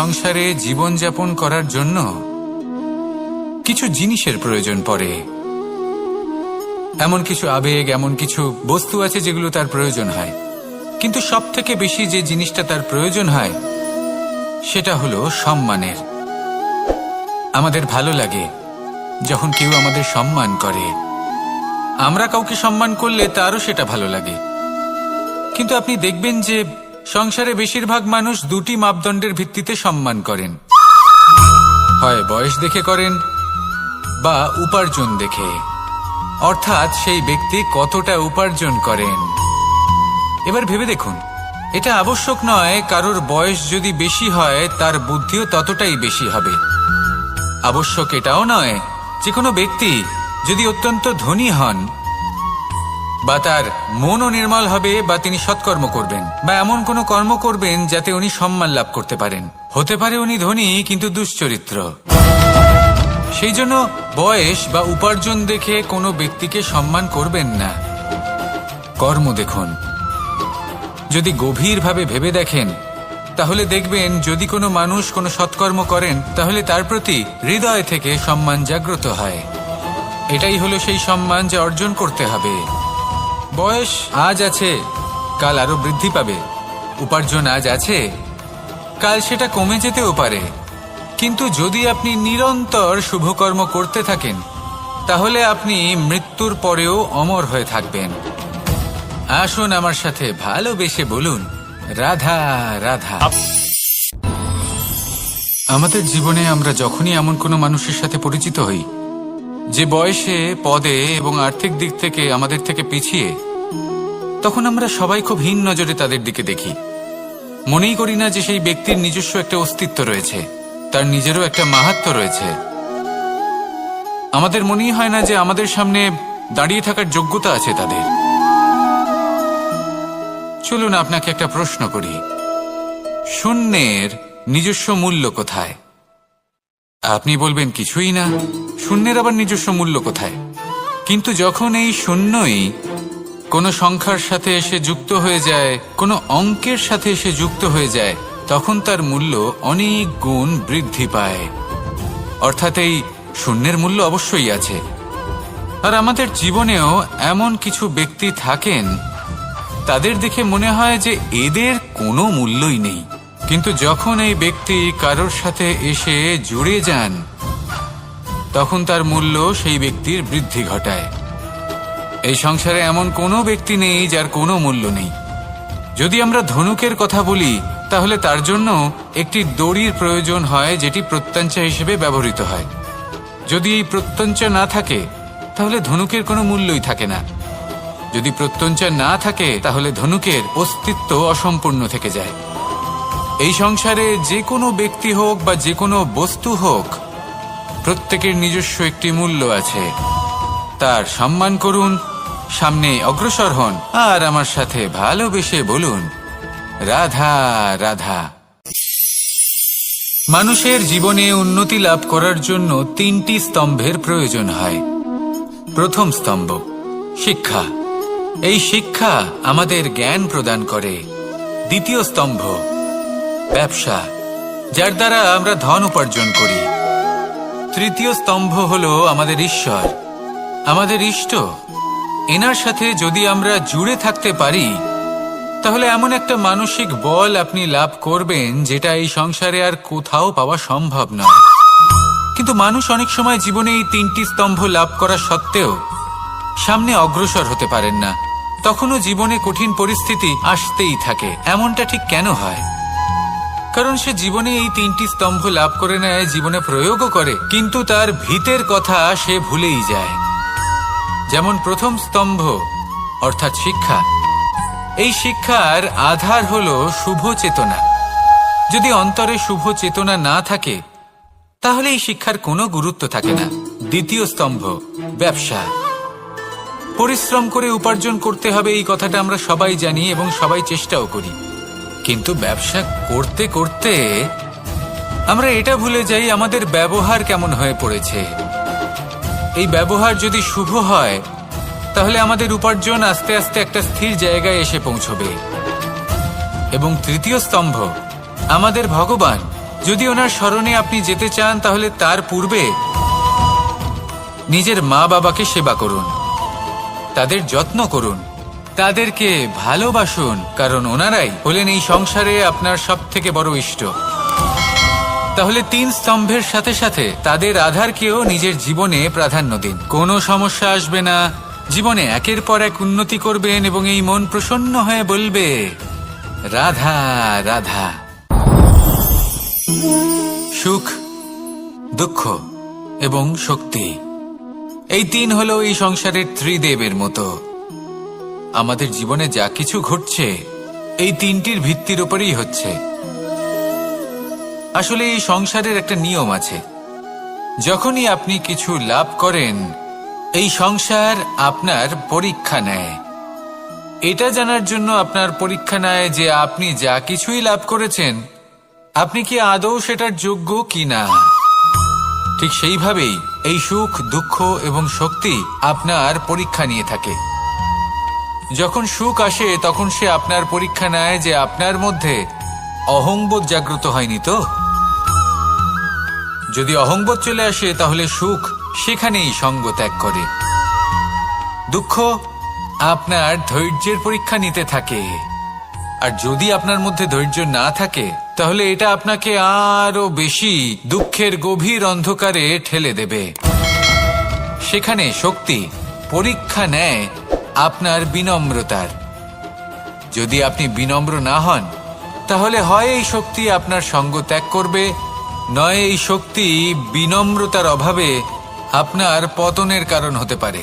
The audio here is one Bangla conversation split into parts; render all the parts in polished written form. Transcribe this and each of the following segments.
সংসারে জীবনযাপন করার জন্য কিছু জিনিসের প্রয়োজন পড়ে। এমন কিছু আবেগ, এমন কিছু বস্তু আছে যেগুলো তার প্রয়োজন হয়, কিন্তু সব থেকে বেশি যে জিনিসটা তার প্রয়োজন হয় সেটা হলো সম্মানের। আমাদের ভালো লাগে যখন কেউ আমাদের সম্মান করে, আমরা কাউকে সম্মান করলে তারও সেটা ভালো লাগে। কিন্তু আপনি দেখবেন যে সংসারে বেশিরভাগ মানুষ দুটি মাপদণ্ডের ভিত্তিতে সম্মান করেন, হয় বয়স দেখে করেন বা উপার্জন দেখে, অর্থাৎ সেই ব্যক্তি কতটা উপার্জন করেন। এবার ভেবে দেখুন, এটা আবশ্যক নয় কারোর বয়স যদি বেশি হয় তার বুদ্ধিও ততটাই বেশি হবে। আবশ্যক এটাও নয় যে কোনো ব্যক্তি যদি অত্যন্ত ধনী হন বা তার মনও নির্মল হবে বা তিনি সৎকর্ম করবেন বা এমন কোনো কর্ম করবেন যাতে উনি সম্মান লাভ করতে পারেন। হতে পারে উনি ধনী কিন্তু দুশ্চরিত্র। সেই জন্য বয়স বা উপার্জন দেখে কোনো ব্যক্তিকে সম্মান করবেন না, কর্ম দেখুন। যদি গভীরভাবে ভেবে দেখেন তাহলে দেখবেন যদি কোনো মানুষ কোনো সৎকর্ম করেন তাহলে তার প্রতি হৃদয় থেকে সম্মান জাগ্রত হয়। এটাই হলো সেই সম্মান যা অর্জন করতে হবে। বয়স আজ আছে, কাল আরো বৃদ্ধি পাবে। উপার্জন আজ আছে, কাল সেটা কমে যেতেও পারে। কিন্তু যদি আপনি নিরন্তর শুভকর্ম করতে থাকেন তাহলে আপনি মৃত্যুর পরেও অমর হয়ে থাকবেন। আসুন আমার সাথে ভালোবেসে বলুন, রাধা রাধা। আমাদের জীবনে আমরা যখনই এমন কোনো মানুষের সাথে পরিচিত হই যে বয়সে, পদে এবং আর্থিক দিক থেকে আমাদের থেকে পিছিয়ে, তখন আমরা সবাই খুব হীন নজরে তাদের দিকে দেখি। মনেই করি না যে সেই ব্যক্তির নিজস্ব একটা অস্তিত্ব রয়েছে, তার নিজেরও একটা মাহাত্ম্য রয়েছে। আমাদের মনেই হয় না যে আমাদের সামনে দাঁড়িয়ে থাকার যোগ্যতা আছে তাদের। চলুন আপনাকে একটা প্রশ্ন করি, শূন্যের নিজস্ব মূল্য কোথায়? আপনি বলবেন কিছুই না। শূন্যের আবার নিজস্ব মূল্য কোথায়? কিন্তু যখন এই শূন্যই কোনো সংখ্যার সাথে এসে যুক্ত হয়ে যায়, কোনো অঙ্কের সাথে এসে যুক্ত হয়ে যায়, তখন তার মূল্য অনেক গুণ বৃদ্ধি পায়। অর্থাৎ এই শূন্যের মূল্য অবশ্যই আছে। আর আমাদের জীবনেও এমন কিছু ব্যক্তি থাকেন, তাদের দেখে মনে হয় যে এদের কোনো মূল্যই নেই। কিন্তু যখন এই ব্যক্তি কারোর সাথে এসে জুড়ে যান তখন তার মূল্য সেই ব্যক্তির বৃদ্ধি ঘটায়। এই সংসারে এমন কোনো ব্যক্তি নেই যার কোনো মূল্য নেই। যদি আমরা ধনুকের কথা বলি তাহলে তার জন্য একটি দড়ির প্রয়োজন হয় যেটি প্রত্যঞ্চা হিসেবে ব্যবহৃত হয়। যদি এই প্রত্যঞ্চা না থাকে তাহলে ধনুকের কোনো মূল্যই থাকে না। যদি প্রত্যঞ্চা না থাকে তাহলে ধনুকের অস্তিত্ব অসম্পূর্ণ থেকে যায়। এই সংসারে যে কোনো ব্যক্তি হোক বা যে কোনো বস্তু হোক, প্রত্যেকের নিজস্ব একটি মূল্য আছে। তার সম্মান করুন, সামনে অগ্রসর হন, আর আমার সাথে ভালোবেসে বলুন, রাধা রাধা। মানুষের জীবনে উন্নতি লাভ করার জন্য তিনটি স্তম্ভের প্রয়োজন হয়। প্রথম স্তম্ভ শিক্ষা। এই শিক্ষা আমাদের জ্ঞান প্রদান করে। দ্বিতীয় স্তম্ভ ব্যবসা, যার দ্বারা আমরা ধন উপার্জন করি। তৃতীয় স্তম্ভ হলো আমাদের ঈশ্বর, আমাদের ইষ্ট। এনার সাথে যদি আমরা জুড়ে থাকতে পারি তাহলে এমন একটা মানসিক বল আপনি লাভ করবেন যেটা এই সংসারে আর কোথাও পাওয়া সম্ভব নয়। কিন্তু মানুষ অনেক সময় জীবনে এই তিনটি স্তম্ভ লাভ করা সত্ত্বেও সামনে অগ্রসর হতে পারেন না। তখনও জীবনে কঠিন পরিস্থিতি আসতেই থাকে। এমনটা ঠিক কেন হয়? কারণ সে জীবনে এই তিনটি স্তম্ভ লাভ করে নেয়, জীবনে প্রয়োগও করে, কিন্তু তার ভিতের কথা সে ভুলেই যায়। যেমন প্রথম স্তম্ভ অর্থাৎ শিক্ষা। এই শিক্ষার আধার হলো শুভ চেতনা। যদি অন্তরে শুভ চেতনা না থাকে তাহলে এই শিক্ষার কোনো গুরুত্ব থাকে না। দ্বিতীয় স্তম্ভ ব্যবসা। পরিশ্রম করে উপার্জন করতে হবে, এই কথাটা আমরা সবাই জানি এবং সবাই চেষ্টাও করি। কিন্তু ব্যবসা করতে করতে আমরা এটা ভুলে যাই আমাদের ব্যবহার কেমন হয়ে পড়েছে। এই ব্যবহার যদি শুভ হয় তাহলে আমাদের উপার্জন আস্তে আস্তে একটা স্থির জায়গায় এসে পৌঁছবে। এবং তৃতীয় স্তম্ভ আমাদের ভগবান, যদি ওনার স্মরণে আপনি যেতে চান তাহলে তার পূর্বে নিজের মা বাবাকে সেবা করুন, তাদের যত্ন করুন, তাদেরকে ভালোবাসুন, কারণ ওনারাই হলেন এই সংসারে আপনার সবথেকে বড় ইষ্ট। তাহলে 3 স্তম্ভের সাথে সাথে তাদের আধারকেও নিজের জীবনে প্রাধান্য দিন। কোনো সমস্যা আসবে না, জীবনে একের পর এক উন্নতি করবেন এবং এই মন প্রসন্ন হয়ে বলবে রাধা রাধা। সুখ, দুঃখ এবং শক্তি, এই 3 হলো এই সংসারের ত্রিদেবের মতো। আমাদের জীবনে যা কিছু ঘটছে এই 3টির ভিত্তির উপরেই হচ্ছে। আসলে এই সংসারের একটা নিয়ম আছে, যখনই আপনি কিছু লাভ করেন এই সংসার আপনার পরীক্ষা নেয়। এটা জানার জন্য আপনার পরীক্ষা নেয় যে আপনি যা কিছুই লাভ করেছেন আপনি কি আদৌ সেটার যোগ্য কিনা। ঠিক সেইভাবেই এই সুখ, দুঃখ এবং শক্তি আপনার পরীক্ষা নিয়ে থাকে। যখন সুখ আসে তখন সে আপনার পরীক্ষা নেয় যে আপনার মধ্যে অহংবোধ জাগ্রত হয়নি তো। যদি অহংবোধ চলে আসে তাহলে সুখ সেখানেই সঙ্গ ত্যাগ করে। দুঃখ আপনার ধৈর্যের পরীক্ষা নিতে থাকে, আর যদি আপনার মধ্যে ধৈর্য না থাকে তাহলে এটা আপনাকে আরো বেশি দুঃখের গভীর অন্ধকারে ঠেলে দেবে। সেখানে শক্তি পরীক্ষা নেয় আপনার বিনম্রতার। যদি আপনি বিনম্র না হন তাহলে হয় এই শক্তি আপনার সঙ্গ ত্যাগ করবে, নয় এই শক্তি বিনম্রতার অভাবে আপনার পতনের কারণ হতে পারে।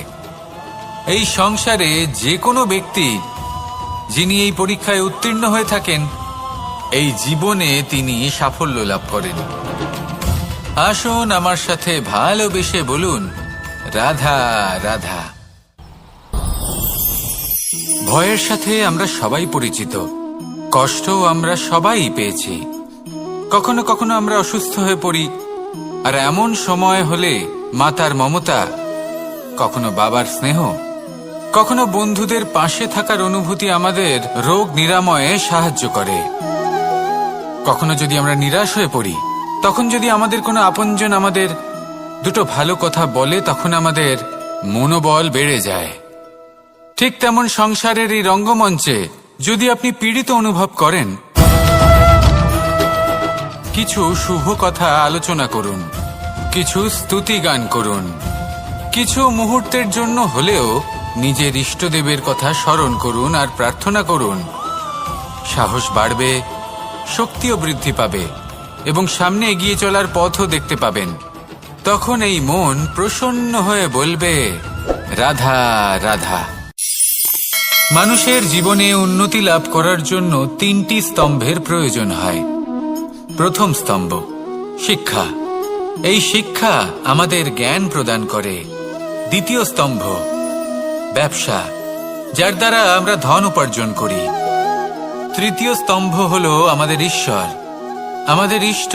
এই সংসারে যে কোনো ব্যক্তি যিনি এই পরীক্ষায় উত্তীর্ণ হয়ে থাকেন এই জীবনে তিনি সাফল্য লাভ করেন। আসুন আমার সাথে ভালোবেসে বলুন রাধা রাধা। ভয়ের সাথে আমরা সবাই পরিচিত, কষ্ট আমরা সবাই পেয়েছি। কখনো কখনো আমরা অসুস্থ হয়ে পড়ি, আর এমন সময় হলে মাতার মমতা, কখনো বাবার স্নেহ, কখনো বন্ধুদের পাশে থাকার অনুভূতি আমাদের রোগ নিরাময়ে সাহায্য করে। কখনো যদি আমরা নিরাশ হয়ে পড়ি, তখন যদি আমাদের কোনো আপনজন আমাদের দুটো ভালো কথা বলে তখন আমাদের মনোবল বেড়ে যায়। ঠিক তেমন সংসারের এই রঙ্গমঞ্চে যদি আপনি পীড়িত অনুভব করেন, কিছু শুভ কথা আলোচনা করুন, কিছু স্তুতি গান করুন, কিছু মুহূর্তের জন্য হলেও নিজের ইষ্টদেবের কথা স্মরণ করুন আর প্রার্থনা করুন। সাহস বাড়বে, শক্তিও বৃদ্ধি পাবে এবং সামনে এগিয়ে চলার পথও দেখতে পাবেন। তখন এই মন প্রসন্ন হয়ে বলবে রাধা রাধা। মানুষের জীবনে উন্নতি লাভ করার জন্য 3টি স্তম্ভের প্রয়োজন হয়। প্রথম স্তম্ভ শিক্ষা, এই শিক্ষা আমাদের জ্ঞান প্রদান করে। দ্বিতীয় স্তম্ভ ব্যবসা, যার দ্বারা আমরা ধন উপার্জন করি। তৃতীয় স্তম্ভ হলো আমাদের ঈশ্বর, আমাদের ইষ্ট।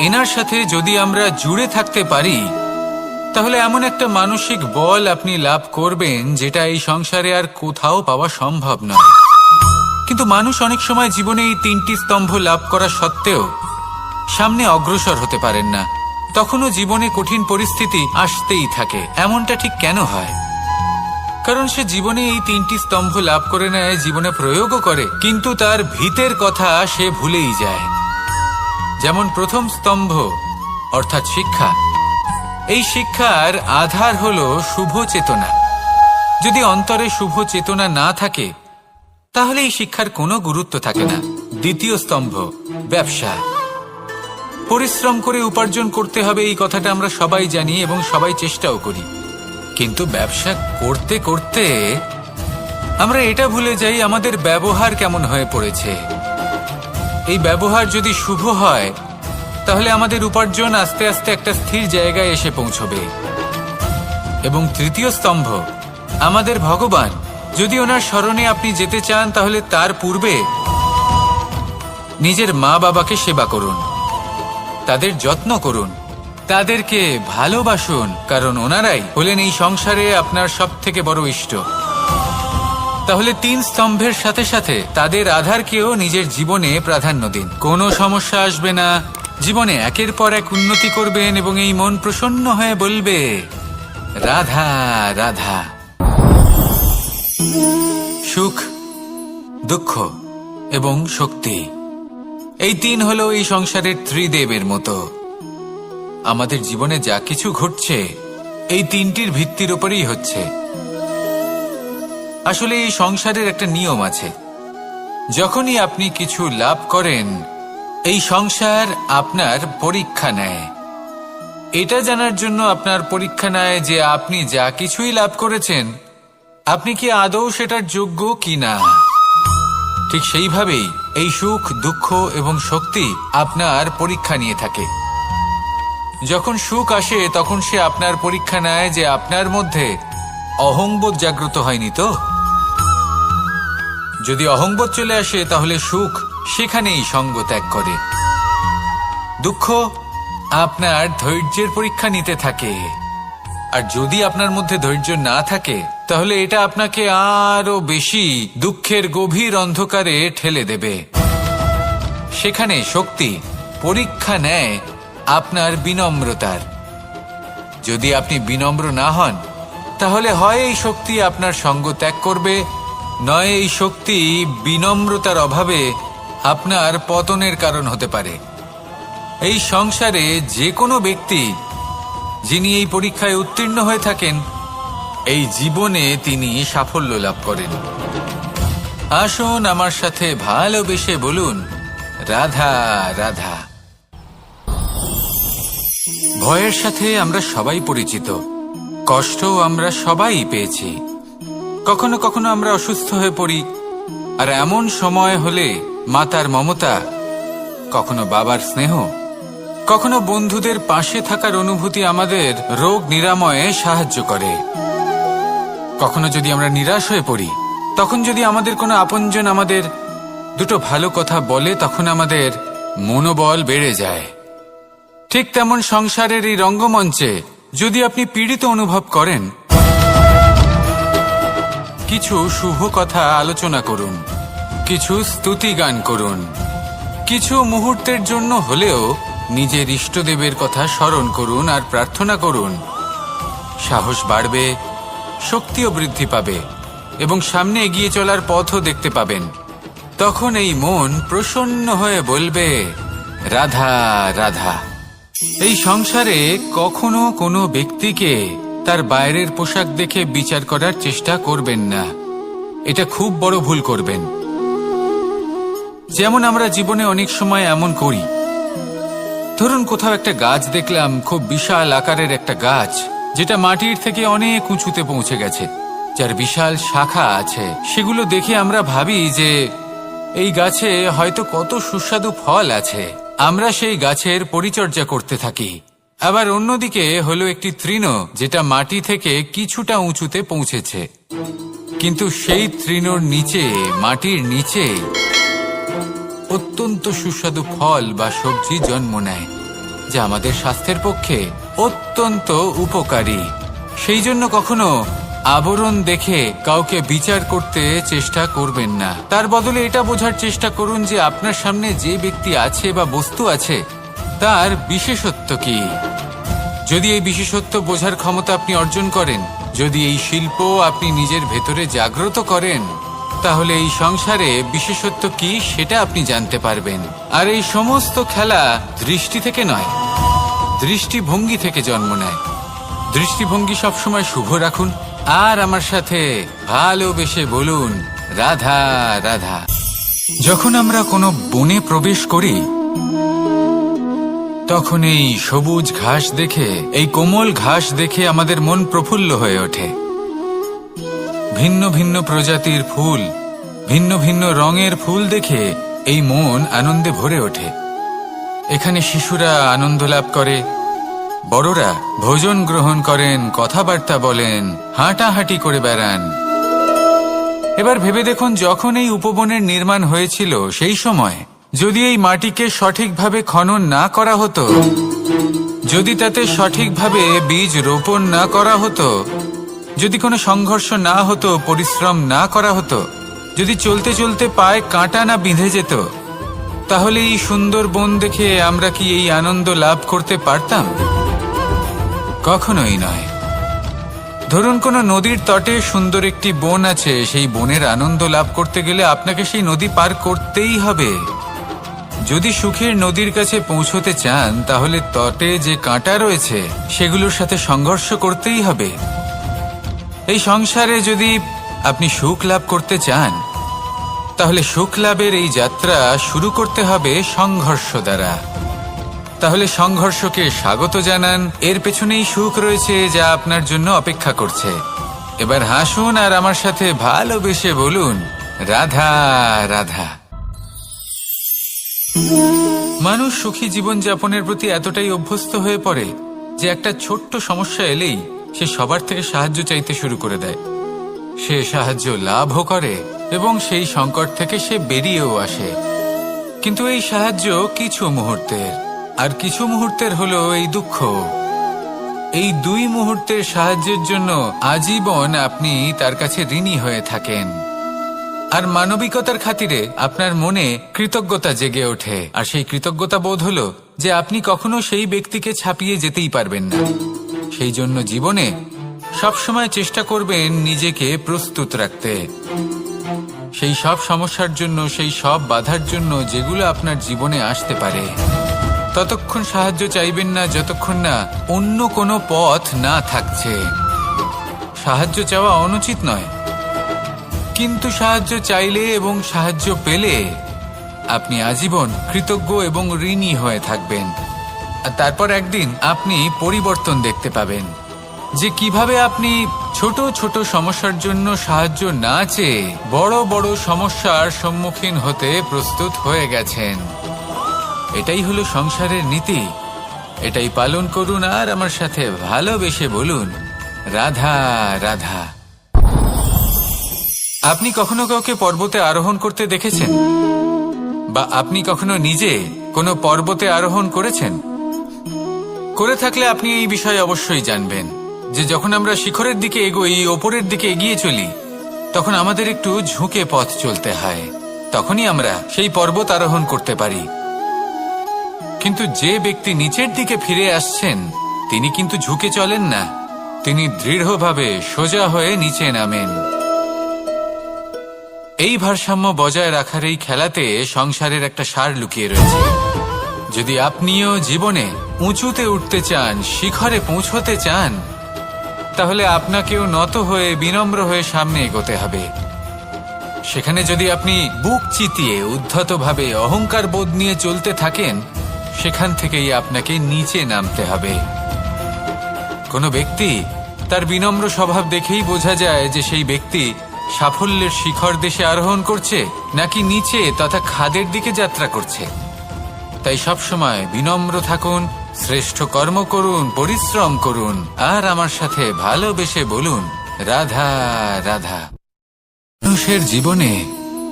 এনার সাথে যদি আমরা জুড়ে থাকতে পারি তাহলে এমন একটা মানসিক বল আপনি লাভ করবেন যেটা এই সংসারে আর কোথাও পাওয়া সম্ভব নয়। কিন্তু মানুষ অনেক সময় জীবনে এই 3টি স্তম্ভ লাভ করা সত্ত্বেও সামনে অগ্রসর হতে পারেন না। তখনও জীবনে কঠিন পরিস্থিতি আসতেই থাকে। এমনটা ঠিক কেন হয়? কারণ সে জীবনে এই 3টি স্তম্ভ লাভ করে নেয়, জীবনে প্রয়োগও করে, কিন্তু তার ভিতের কথা সে ভুলেই যায়। যেমন প্রথম স্তম্ভ অর্থাৎ শিক্ষা, এই শিক্ষার আধার হলো শুভ চেতনা। যদি অন্তরে শুভ চেতনা না থাকে তাহলে এই শিক্ষার কোনো গুরুত্ব থাকে না। দ্বিতীয় স্তম্ভ ব্যবসা, পরিশ্রম করে উপার্জন করতে হবে এই কথাটা আমরা সবাই জানি এবং সবাই চেষ্টাও করি, কিন্তু ব্যবসা করতে করতে আমরা এটা ভুলে যাই আমাদের ব্যবহার কেমন হয়ে পড়েছে। এই ব্যবহার যদি শুভ হয় তাহলে আমাদের উপার্জন আস্তে আস্তে একটা স্থির জায়গায় এসে পৌঁছবে। এবং তৃতীয় স্তম্ভ আমাদের ভগবান, যদি ওনার স্মরণে আপনি যেতে চান তাহলে তার পূর্বে নিজের মা বাবাকে সেবা করুন, তাদের যত্ন করুন, তাদেরকে ভালোবাসুন, কারণ ওনারাই হলেন এই সংসারে আপনার সবথেকে বড় ইষ্ট। তাহলে 3 স্তম্ভের সাথে সাথে তাদের আধারকেও নিজের জীবনে প্রাধান্য দিন। কোনো সমস্যা আসবে না, জীবনে একের পর এক উন্নতি করবেন এবং এই মন প্রসন্ন হয়ে বলবে, রাধা রাধা। সুখ, দুঃখ এবং শক্তি, এই তিন হলো এই সংসারের ত্রিদেবের মতো। আমাদের জীবনে যা কিছু ঘটছে এই তিনটির ভিত্তির উপরেই হচ্ছে। আসলে এই সংসারের একটা নিয়ম আছে, যখনই আপনি কিছু লাভ করেন এই সংসার আপনার পরীক্ষা নেয়। এটা জানার জন্য আপনার পরীক্ষা নেয় যে আপনি যা কিছুই লাভ করেছেন আপনি কি আদৌ সেটার যোগ্য কিনা। ঠিক সেইভাবেই এই সুখ, দুঃখ এবং শক্তি আপনার পরীক্ষা নিয়ে থাকে। যখন সুখ আসে তখন সে আপনার পরীক্ষা নেয় যে আপনার মধ্যে অহংবোধ জাগ্রত হয়নি তো। যদি অহংবোধ চলে আসে তাহলে সুখ সেখানেই সঙ্গ ত্যাগ করে। দুঃখ আপনার ধৈর্যের পরীক্ষা নিতে থাকে, আর যদি আপনার মধ্যে ধৈর্য না থাকে তাহলে এটা আপনাকে আরো বেশি দুঃখের গভীর অন্ধকারে ঠেলে দেবে। সেখানে শক্তি পরীক্ষা নেয় আপনার বিনম্রতার। যদি আপনি বিনম্র না হন তাহলে হয় এই শক্তি আপনার সঙ্গ ত্যাগ করবে, নয় এই শক্তি বিনম্রতার অভাবে আপনার পতনের কারণ হতে পারে। এই সংসারে যে কোনো ব্যক্তি যিনি এই পরীক্ষায় উত্তীর্ণ হয়ে থাকেন এই জীবনে তিনি সাফল্য লাভ করেন। আসুন আমার সাথে ভালোবেসে বলুন, রাধা রাধা। ভয়ের সাথে আমরা সবাই পরিচিত, কষ্ট আমরা সবাই পেয়েছি। কখনো কখনো আমরা অসুস্থ হয়ে পড়ি, আর এমন সময় হলে মাতার মমতা, কখনো বাবার স্নেহ, কখনো বন্ধুদের পাশে থাকার অনুভূতি আমাদের রোগ নিরাময়ে সাহায্য করে। কখনো যদি আমরা নিরাশ হয়ে পড়ি, তখন যদি আমাদের কোনো আপনজন আমাদের দুটো ভালো কথা বলে তখন আমাদের মনোবল বেড়ে যায়। ঠিক তেমন সংসারের এই রঙ্গমঞ্চে যদি আপনি পীড়িত অনুভব করেন, কিছু শুভ কথা আলোচনা করুন, কিছু স্তুতি গান করুন, কিছু মুহূর্তের জন্য হলেও নিজের ইষ্টদেবের কথা স্মরণ করুন আর প্রার্থনা করুন। সাহস বাড়বে, শক্তিও বৃদ্ধি পাবে এবং সামনে এগিয়ে চলার পথও দেখতে পাবেন। তখন এই মন প্রসন্ন হয়ে বলবে, রাধা রাধা। এই সংসারে কখনো কোনো ব্যক্তিকে তার বাইরের পোশাক দেখে বিচার করার চেষ্টা করবেন না, এটা খুব বড় ভুল করবেন। যেমন আমরা জীবনে অনেক সময় এমন করি, ধরুন কোথাও একটা গাছ দেখলাম, খুব বিশাল আকারের একটা গাছ, যেটা মাটির থেকে অনেক উঁচুতে পৌঁছে গেছে, যার বিশাল শাখা আছে। সেগুলো দেখে আমরা ভাবি যে এই গাছে হয়তো কত সুস্বাদু ফল আছে, আমরা সেই গাছের পরিচর্যা করতে থাকি। আবার অন্যদিকে হলো একটি তৃণ, যেটা মাটি থেকে কিছুটা উঁচুতে পৌঁছেছে, কিন্তু সেই তৃণর নিচে, মাটির নিচে অত্যন্ত সুস্বাদু ফল বা সবজি জন্ম নেয়, যা আমাদের স্বাস্থ্যের পক্ষে অত্যন্ত উপকারী। সেই জন্য কখনো আবরণ দেখে কাউকে বিচার করতে চেষ্টা করবেন না। তার বদলে এটা বোঝার চেষ্টা করুন যে আপনার সামনে যে ব্যক্তি আছে বা বস্তু আছে তার বিশেষত্ব কি। যদি এই বিশেষত্ব বোঝার ক্ষমতা আপনি অর্জন করেন, যদি এই শিল্প আপনি নিজের ভেতরে জাগ্রত করেন, তাহলে এই সংসারে বিশেষত্ব কি সেটা আপনি জানতে পারবেন। আর এই সমস্ত খেলা দৃষ্টি থেকে নয়, দৃষ্টিভঙ্গি থেকে জন্ম নেয়। দৃষ্টিভঙ্গি সবসময় শুভ রাখুন আর আমার সাথে ভালোবেসে বলুন, রাধা রাধা। যখন আমরা কোনো বনে প্রবেশ করি তখন এই সবুজ ঘাস দেখে, এই কোমল ঘাস দেখে আমাদের মন প্রফুল্ল হয়ে ওঠে। ভিন্ন ভিন্ন প্রজাতির ফুল, ভিন্ন ভিন্ন রঙের ফুল দেখে এই মন আনন্দে ভরে ওঠে। এখানে শিশুরা আনন্দ লাভ করে, বড়রা ভোজন গ্রহণ করেন, কথাবার্তা বলেন, হাঁটাহাঁটি করে বেড়ান। এবার ভেবে দেখুন, যখন এই উপবনের নির্মাণ হয়েছিল সেই সময় যদি এই মাটিকে সঠিকভাবে খনন না করা হতো, যদি তাতে সঠিকভাবে বীজ রোপণ না করা হতো, যদি কোনো সংঘর্ষ না হতো, পরিশ্রম না করা হতো, যদি চলতে চলতে পায়ে কাঁটা না বিঁধে যেত, তাহলে এই সুন্দর বন দেখে আমরা কি এই আনন্দ লাভ করতে পারতাম? কখনোই নয়। ধরুন কোনো নদীর তটে সুন্দর একটি বন আছে, সেই বনের আনন্দ লাভ করতে গেলে আপনাকে সেই নদী পার করতেই হবে। যদি সুখের নদীর কাছে পৌঁছতে চান তাহলে তটে যে কাঁটা রয়েছে সেগুলোর সাথে সংঘর্ষ করতেই হবে। এই সংসারে যদি আপনি সুখ লাভ করতে চান তাহলে সুখ লাভের এই যাত্রা শুরু করতে হবে সংঘর্ষ দ্বারা। তাহলে সংঘর্ষকে স্বাগত জানান, এর পেছনেই সুখ রয়েছে যা আপনার জন্য অপেক্ষা করছে। এবার হাসুন আর আমার সাথে ভালোবেসে বলুন, রাধা রাধা। মানুষ সুখী জীবনযাপনের প্রতি এতটাই অভ্যস্ত হয়ে পড়ে যে একটা ছোট্ট সমস্যা এলেই সে সবার থেকে সাহায্য চাইতে শুরু করে দেয়। সে সাহায্য লাভও করে এবং সেই সংকট থেকে সে বেরিয়েও আসে। কিন্তু এই সাহায্য কিছু মুহূর্তের, আর কিছু মুহূর্তের হলো এই দুঃখ। এই দুই মুহূর্তের সাহায্যের জন্য আজীবন আপনি তার কাছে ঋণী হয়ে থাকেন। আর মানবিকতার খাতিরে আপনার মনে কৃতজ্ঞতা জেগে ওঠে, আর সেই কৃতজ্ঞতা বোধ হলো যে আপনি কখনো সেই ব্যক্তিকে ছাপিয়ে যেতেই পারবেন না। সেই জন্য জীবনে সবসময় চেষ্টা করবেন নিজেকে প্রস্তুত রাখতে সেই সব সমস্যার জন্য, সেই সব বাধার জন্য যেগুলো আপনার জীবনে আসতে পারে। ততক্ষণ সাহায্য চাইবেন না যতক্ষণ না অন্য কোনো পথ না থাকছে। সাহায্য চাওয়া অনুচিত নয়, কিন্তু সাহায্য চাইলে এবং সাহায্য পেলে আপনি আজীবন কৃতজ্ঞ এবং ঋণী হয়ে থাকবেন। আর তারপর একদিন আপনি পরিবর্তন দেখতে পাবেন যে কিভাবে আপনি ছোট ছোট সমস্যার জন্য সাহায্য না চেয়ে বড় বড় সমস্যার সম্মুখীন হতে প্রস্তুত হয়ে গেছেন। এটাই হলো সংসারের নীতি। এটাই পালন করুন আর আমার সাথে ভালোবেসে বলুন, রাধা রাধা। আপনি কখনো কাউকে পর্বতে আরোহণ করতে দেখেছেন? বা আপনি কখনো নিজে কোনো পর্বতে আরোহণ করেছেন? করে থাকলে আপনি এই বিষয়ে অবশ্যই জানবেন যে যখন আমরা শিখরের দিকে এগোই, ওপরের দিকে এগিয়ে চলি, তখন আমাদের একটু ঝুঁকে পথ চলতে হয়। তখনই আমরা সেই পর্বত আরোহণ করতে পারি। কিন্তু যে ব্যক্তি নিচের দিকে ফিরে আসছেন তিনি কিন্তু ঝুঁকে চলেন না, তিনি দৃঢ়ভাবে সোজা হয়ে নিচে নামেন। এই ভারসাম্য বজায় রাখার এই খেলাতে সংসারের একটা সার লুকিয়ে রয়েছে। যদি আপনিও জীবনে উঁচুতে উঠতে চান, শিখরে পৌঁছতে চান, তাহলে আপনাকেও নত হয়ে বিনম্র হয়ে সামনে এগোতে হবে। সেখানে যদি আপনি বুক চিতিয়ে উদ্ধতভাবে অহংকার বোধ নিয়ে চলতে থাকেন, সেখান থেকেই আপনাকে নিচে নামতে হবে। কোনো ব্যক্তি তার বিনম্র স্বভাব দেখেই বোঝা যায় যে সেই ব্যক্তি সাফল্যের শিখর দেশে আরোহণ করছে নাকি নিচে তথা খাদের দিকে যাত্রা করছে। তাই সবসময় বিনম্র থাকুন, শ্রেষ্ঠ কর্ম করুন, পরিশ্রম করুন আর আমার সাথে ভালোবেসে বলুন, রাধা রাধা। মানুষের জীবনে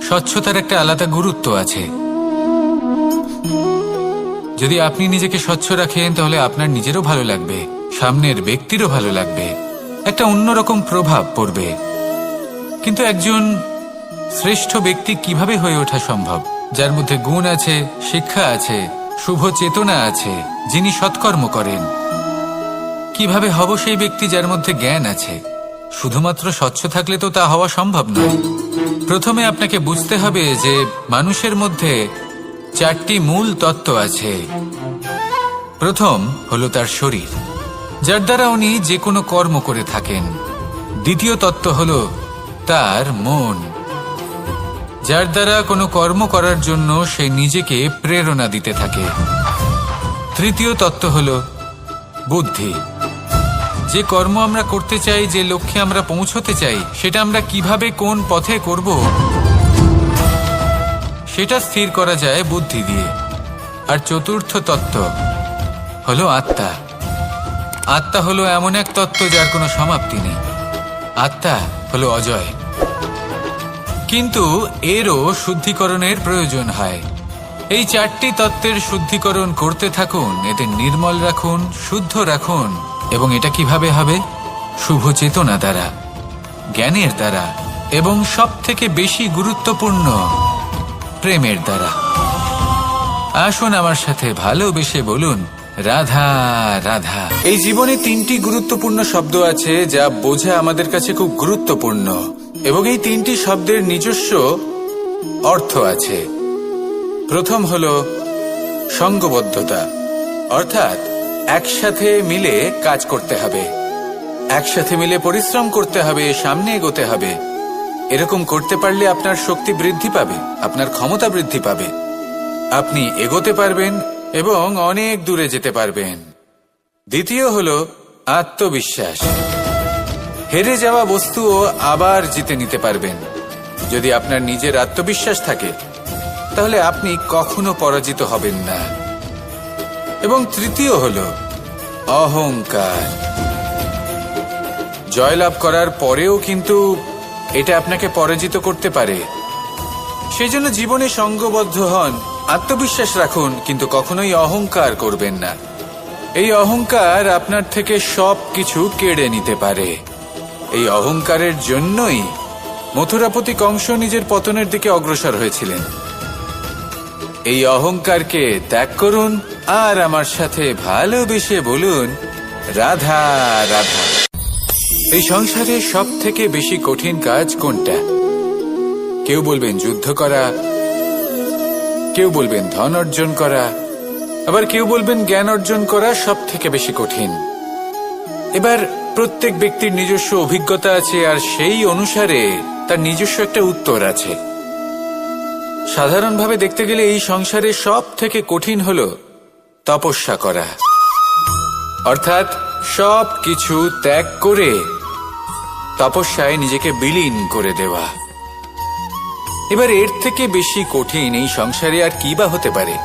স্বচ্ছতার একটা আলাদা গুরুত্ব আছে। যদি আপনি নিজেকে স্বচ্ছ রাখেন তাহলে আপনার নিজেরও ভালো লাগবে, সামনের ব্যক্তিরও ভালো লাগবে, একটা অন্যরকম প্রভাব পড়বে। কিন্তু একজন শ্রেষ্ঠ ব্যক্তি কিভাবে হয়ে ওঠা সম্ভব? যার মধ্যে গুণ আছে, শিক্ষা আছে, শুভ চেতনা আছে, যিনি সৎকর্ম করেন। কিভাবে হব সেই ব্যক্তি যার মধ্যে জ্ঞান আছে? শুধুমাত্র স্বচ্ছ থাকলে তো তা হওয়া সম্ভব নয়। প্রথমে আপনাকে বুঝতে হবে যে মানুষের মধ্যে চারটি মূল তত্ত্ব আছে। প্রথম হলো তার শরীর, যার দ্বারা উনি যে কোনো কর্ম করে থাকেন। দ্বিতীয় তত্ত্ব হলো তার মন, যার দ্বারা কোনো কর্ম করার জন্য সে নিজেকে প্রেরণা দিতে থাকে। তৃতীয় তত্ত্ব হলো বুদ্ধি, যে কর্ম আমরা করতে চাই, যে লক্ষ্যে আমরা পৌঁছতে চাই, সেটা আমরা কিভাবে কোন পথে করব সেটা স্থির করা যায় বুদ্ধি দিয়ে। আর চতুর্থ তত্ত্ব হলো আত্মা। আত্মা হলো এমন এক তত্ত্ব যার কোনো সমাপ্তি নেই। আত্মা হলো অজয়, কিন্তু এরও শুদ্ধিকরণের প্রয়োজন হয়। এই চারটি তত্ত্বের শুদ্ধিকরণ করতে থাকুন, এদের নির্মল রাখুন, শুদ্ধ রাখুন। এবং এটা কিভাবে হবে? শুভ চেতনা দ্বারা, জ্ঞানের দ্বারা, এবং সব থেকে বেশি গুরুত্বপূর্ণ প্রেমের দ্বারা। আসুন আমার সাথে ভালোবেসে বলুন, রাধা রাধা। এই জীবনে 3টি গুরুত্বপূর্ণ শব্দ আছে যা বোঝা আমাদের কাছে খুব গুরুত্বপূর্ণ, এবং এই 3টি শব্দের নিজস্ব অর্থ আছে। প্রথম হলো সঙ্গবদ্ধতা, অর্থাৎ একসাথে মিলে কাজ করতে হবে, একসাথে মিলে পরিশ্রম করতে হবে, সামনে এগোতে হবে। এরকম করতে পারলে আপনার শক্তি বৃদ্ধি পাবে, আপনার ক্ষমতা বৃদ্ধি পাবে, আপনি এগোতে পারবেন এবং অনেক দূরে যেতে পারবেন। দ্বিতীয় হলো আত্মবিশ্বাস। হেরে যাওয়া বস্তুও আবার জিতে নিতে পারবেন। যদি আপনার নিজের আত্মবিশ্বাস থাকে তাহলে আপনি কখনো পরাজিত হবেন না। এবং তৃতীয় হলো অহংকার। জয়লাভ করার পরেও কিন্তু এটা আপনাকে পরাজিত করতে পারে। সেই জন্য জীবনে সঙ্গবদ্ধ হন, আত্মবিশ্বাস রাখুন, কিন্তু কখনোই অহংকার করবেন না। এই অহংকার আপনার থেকে সবকিছু কেড়ে নিতে পারে। এই অহংকারের জন্যই মথুরাপতি কংস নিজের পতনের দিকে অগ্রসর হয়েছিলেন। এই অহংকারকে ত্যাগ করুন আর আমার সাথে ভালোবেসে বলুন, রাধা রাধা। এই সংসারে সব থেকে বেশি কঠিন কাজ কোনটা? কেউ বলবেন যুদ্ধ করা, কেউ বলবেন ধন অর্জন করা, আবার কেউ বলবেন জ্ঞান অর্জন করা সব থেকে বেশি কঠিন। এবার প্রত্যেক ব্যক্তির নিজস্ব অভিজ্ঞতা আছে আর সেই অনুসারে তার নিজস্ব একটা উত্তর আছে। সাধারণভাবে দেখতে গেলে এই সংসারে সব থেকে কঠিন হলো তপস্যা করা, অর্থাৎ সব কিছু ত্যাগ করে তপস্যায় নিজেকে বিলীন করে দেওয়া। এবার এর থেকে বেশি কঠিন এই সংসারে আর কি বা হতে পারে?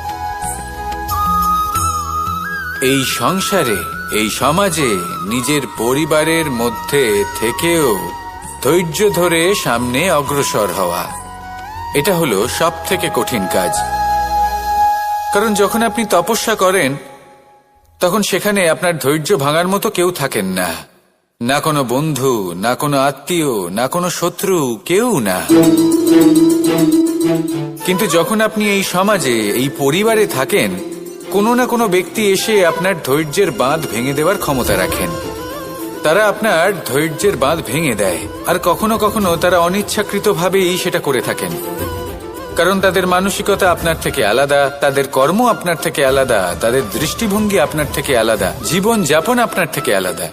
এই সংসারে, এই সমাজে, নিজের পরিবারের মধ্যে থেকেও ধৈর্য ধরে সামনে অগ্রসর হওয়া, এটা হলো সব থেকে কঠিন কাজ। কারণ যখন আপনি তপস্যা করেন তখন সেখানে আপনার ধৈর্য ভাঙার মতো কেউ থাকেন না, না কোনো বন্ধু, না কোনো আত্মীয়, না কোনো শত্রু, কেউ না। কিন্তু যখন আপনি এই সমাজে, এই পরিবারে থাকেন, কোনো না কোনো ব্যক্তি এসে আপনার ধৈর্যের বাঁধ ভেঙে দেওয়ার ক্ষমতা রাখেন। তারা আপনার ধৈর্যের বাঁধ ভেঙে দেয়, আর কখনো কখনো তারা অনিচ্ছাকৃতভাবেই সেটা করে থাকেন। কারণ তাদের মানসিকতা আপনার থেকে আলাদা, তাদের কর্ম আপনার থেকে আলাদা, তাদের দৃষ্টিভঙ্গি আপনার থেকে আলাদা, জীবন যাপন আপনার থেকে আলাদা।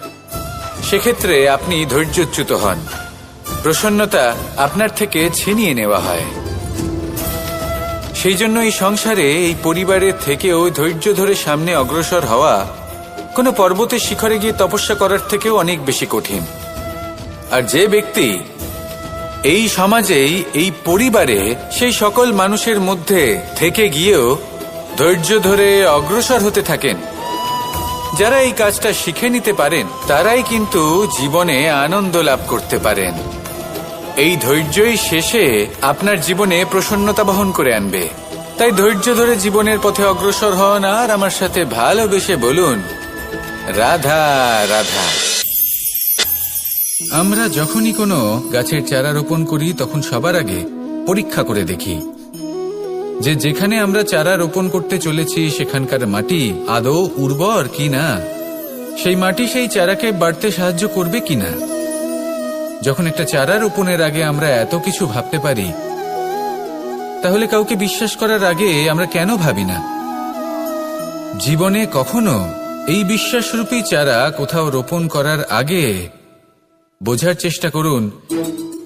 সেক্ষেত্রে আপনি ধৈর্যচ্যুত হন, প্রসন্নতা আপনার থেকে ছিনিয়ে নেওয়া হয়। সেই জন্য এই সংসারে, এই পরিবারের থেকেও ধৈর্য ধরে সামনে অগ্রসর হওয়া কোনো পর্বতের শিখরে গিয়ে তপস্যা করার থেকেও অনেক বেশি কঠিন। আর যে ব্যক্তি এই সমাজেই, এই পরিবারে, সেই সকল মানুষের মধ্যে থেকে গিয়েও ধৈর্য ধরে অগ্রসর হতে থাকেন, যারা এই কাজটা শিখে নিতে পারেন, তারাই কিন্তু জীবনে আনন্দ লাভ করতে পারেন। এই ধৈর্যই শেষে আপনার জীবনে প্রসন্নতা বহন করে আনবে। তাই ধৈর্য ধরে জীবনের পথে অগ্রসর হন আর আমার সাথে ভালোবেসে বলুন, রাধা রাধা। আমরা যখনই কোনো গাছের চারা রোপণ করি তখন সবার আগে পরীক্ষা করে দেখি যে যেখানে আমরা চারা রোপণ করতে চলেছি সেখানকার মাটি আদৌ উর্বর কিনা, সেই মাটি সেই চারাকে বাড়তে সাহায্য করবে কিনা। যখন একটা চারা রোপণের আগে আমরা এত কিছু ভাবতে পারি, তাহলে কাউকে বিশ্বাস করার আগে আমরা কেন ভাবি না? জীবনে কখনো এই বিশ্বাসরূপী চারা কোথাও রোপণ করার আগে বোঝার চেষ্টা করুন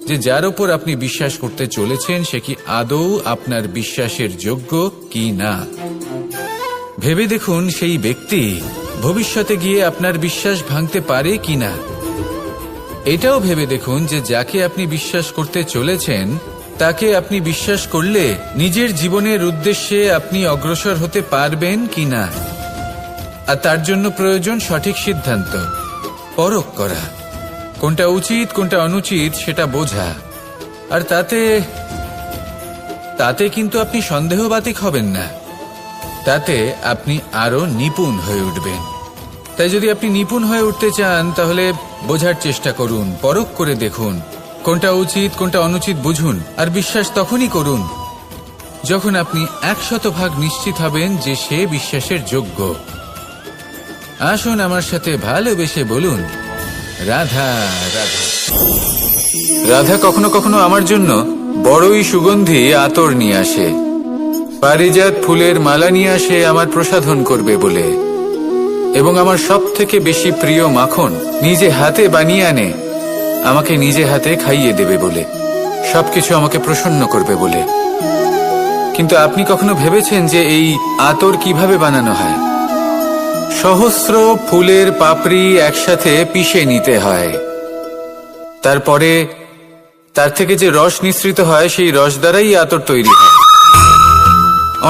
যে যার উপর আপনি বিশ্বাস করতে চলেছেন সে কি আদৌ আপনার বিশ্বাসের যোগ্য কি না। ভেবে দেখুন সেই ব্যক্তি ভবিষ্যতে গিয়ে আপনার বিশ্বাস ভাঙতে পারে কি না। এটাও ভেবে দেখুন যে যাকে আপনি বিশ্বাস করতে চলেছেন তাকে আপনি বিশ্বাস করলে নিজের জীবনের উদ্দেশ্যে আপনি অগ্রসর হতে পারবেন কি না। আর তার জন্য প্রয়োজন সঠিক সিদ্ধান্ত, পরখ করা, কোনটা উচিত কোনটা অনুচিত সেটা বোঝা। আর তাতে কিন্তু আপনি সন্দেহবাতিক হবেন না, তাতে আপনি আরো নিপুণ হয়ে উঠবেন। তাই যদি আপনি নিপুণ হয়ে উঠতে চান তাহলে বোঝার চেষ্টা করুন, পরখ করে দেখুন, কোনটা উচিত কোনটা অনুচিত বুঝুন, আর বিশ্বাস তখনই করুন যখন আপনি 100% নিশ্চিত হবেন যে সে বিশ্বাসের যোগ্য। আসুন আমার সাথে ভালোবেসে বলুন, রাধা রাধা। রাধা কখনো কখনো আমার জন্য বড়ই সুগন্ধি আতর নিয়ে আসে, পারিজাত ফুলের মালা নিয়ে আসে আমার প্রসাধন করবে বলে, এবং আমার সব থেকে বেশি প্রিয় মাখন নিজে হাতে বানিয়ে আনে আমাকে নিজে হাতে খাইয়ে দেবে বলে, সবকিছু আমাকে প্রসন্ন করবে বলে। কিন্তু আপনি কখনো ভেবেছেন যে এই আতর কিভাবে বানানো হয়? সহস্র ফুলের পাপড়ি একসাথে পিষে নিতে হয়, তারপরে তার থেকে যে রস নিঃসৃত হয় সেই রস দ্বারাই আতর তৈরি হয়।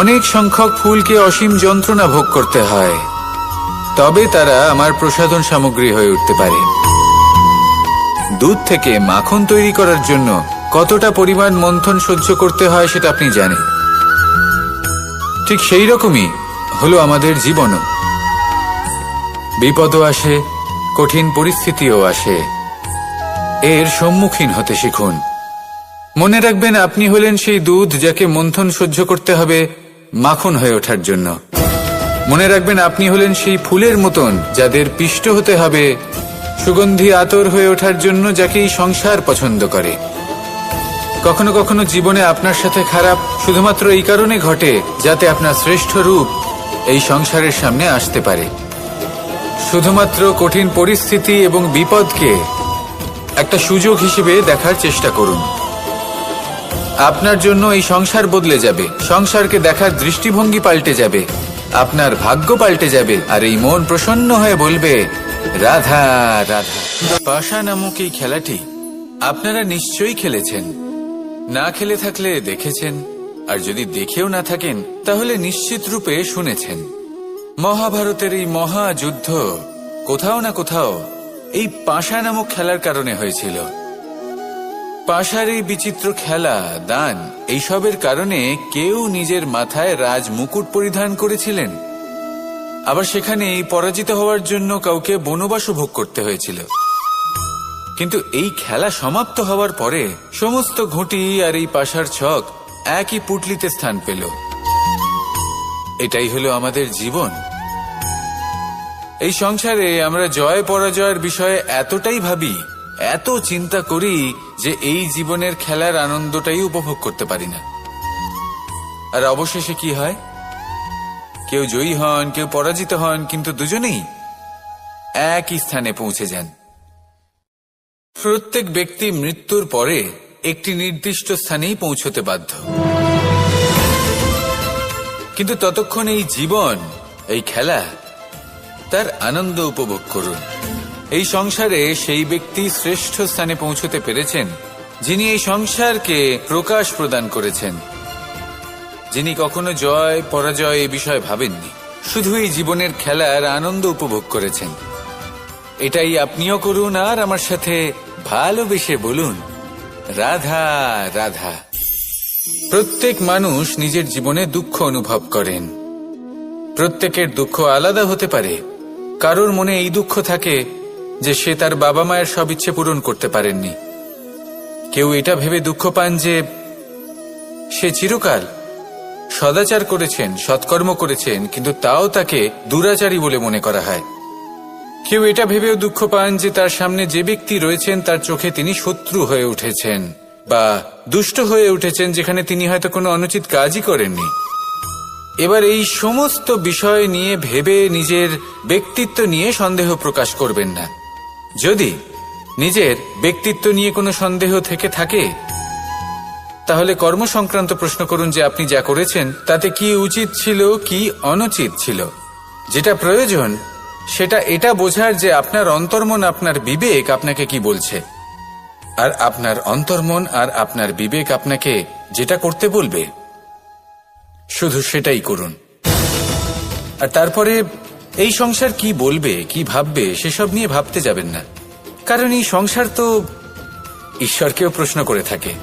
অনেক সংখ্যক ফুলকে অসীম যন্ত্রণা ভোগ করতে হয়, তবে তারা আমার প্রসাধন সামগ্রী হয়ে উঠতে পারে। দুধ থেকে মাখন তৈরি করার জন্য কতটা পরিমাণ মন্থন সহ্য করতে হয় সেটা আপনি জানেন। ঠিক সেই রকমই হলো আমাদের জীবনও। বিপদও আসে, কঠিন পরিস্থিতিও আসে, এর সম্মুখীন হতে শিখুন। মনে রাখবেন, আপনি হলেন সেই দুধ যাকে মন্থন সহ্য করতে হবে মাখন হয়ে ওঠার জন্য। মনে রাখবেন, আপনি হলেন সেই ফুলের মতন যাদের পিষ্ট হতে হবে সুগন্ধি আতর হয়ে ওঠার জন্য, যাকে এই সংসার পছন্দ করে। কখনো কখনো জীবনে আপনার সাথে খারাপ শুধুমাত্র এই কারণে ঘটে যাতে আপনার শ্রেষ্ঠ রূপ এই সংসারের সামনে আসতে পারে। শুধুমাত্র কঠিন পরিস্থিতি এবং বিপদকে একটা সুযোগ হিসেবে দেখার চেষ্টা করুন। আপনার জন্য এই সংসার বদলে যাবে, সংসারকে দেখার দৃষ্টিভঙ্গি পাল্টে যাবে, আপনার ভাগ্য পাল্টে যাবে, আর এই মন প্রসন্ন হয়ে বলবে, রাধা রাধা। পাশা নামক এই খেলাটি আপনারা নিশ্চয়ই খেলেছেন, না খেলে থাকলে দেখেছেন, আর যদি দেখেও না থাকেন তাহলে নিশ্চিত রূপে শুনেছেন। মহাভারতের এই মহাযুদ্ধ কোথাও না কোথাও এই পাশা নামক খেলার কারণে হয়েছিল। পাশার এই বিচিত্র খেলা, দান, এইসবের কারণে কেউ নিজের মাথায় রাজ মুকুট পরিধান করেছিলেন, আবার সেখানে পরাজিত হওয়ার জন্য কাউকে বনবাস ভোগ করতে হয়েছিল। কিন্তু এই খেলা সমাপ্ত হওয়ার পরে সমস্ত ঘুঁটি আর এই পাশার ছক একই পুটলিতে স্থান পেল। এটাই হলো আমাদের জীবন। এই সংসারে আমরা জয় পরাজয়ের বিষয়ে এতটাই ভাবি, এত চিন্তা করি যে এই জীবনের খেলার আনন্দটাই উপভোগ করতে পারি না। আর অবশেষে কি হয়? কেউ জয়ী হন, কেউ পরাজিত হন, কিন্তু দুজনেই একই স্থানে পৌঁছে যান। প্রত্যেক ব্যক্তি মৃত্যুর পরে একটি নির্দিষ্ট স্থানেই পৌঁছতে বাধ্য, কিন্তু ততক্ষণ এই জীবন, এই খেলা, তার আনন্দ উপভোগ করুন। এই সংসারে সেই ব্যক্তি শ্রেষ্ঠ স্থানে পৌঁছতে পেরেছেন যিনি এই সংসারকে প্রকাশ প্রদান করেছেন, যিনি কখনো জয় পরাজয় এ বিষয়ে ভাবেননি, শুধু এই জীবনের খেলার আনন্দ উপভোগ করেছেন। এটাই আপনিও করুন, আর আমার সাথে ভালোবেসে বলুন, রাধা রাধা। প্রত্যেক মানুষ নিজের জীবনে দুঃখ অনুভব করেন। প্রত্যেকের দুঃখ আলাদা হতে পারে। কারোর মনে এই দুঃখ থাকে যে সে তার বাবা মায়ের সব ইচ্ছে পূরণ করতে পারেননি। কেউ এটা ভেবে দুঃখ পান যে সে চিরকাল সদাচার করেছেন, সৎকর্ম করেছেন, কিন্তু তাও তাকে দুরাচারী বলে মনে করা হয়। কেউ এটা ভেবেও দুঃখ পান যে তার সামনে যে ব্যক্তি রয়েছেন তার চোখে তিনি শত্রু হয়ে উঠেছেন বা দুষ্ট হয়ে উঠেছেন, যেখানে তিনি হয়তো কোনো অনুচিত কাজই করেননি। এবার এই সমস্ত বিষয় নিয়ে ভেবে নিজের ব্যক্তিত্ব নিয়ে সন্দেহ প্রকাশ করবেন না। যদি নিজের ব্যক্তিত্ব নিয়ে কোনো সন্দেহ থেকে থাকে তাহলে কর্ম সংক্রান্ত প্রশ্ন করুন যে আপনি যা করেছেন তাতে কি উচিত ছিল, কি অনুচিত ছিল। যেটা প্রয়োজন সেটা এটা বোঝার যে আপনার অন্তর্মন, আপনার বিবেক আপনাকে কি বলছে, আর আপনার অন্তর্মন আর আপনার বিবেক আপনাকে যেটা করতে বলবে শুধু সেটাই করুন। আর তারপরে এই সংসার কি বলবে, কি ভাববে সেসব নিয়ে ভাবতে যাবেন না, কারণ এই সংসার তো ঈশ্বরকেও প্রশ্ন করে থাকে,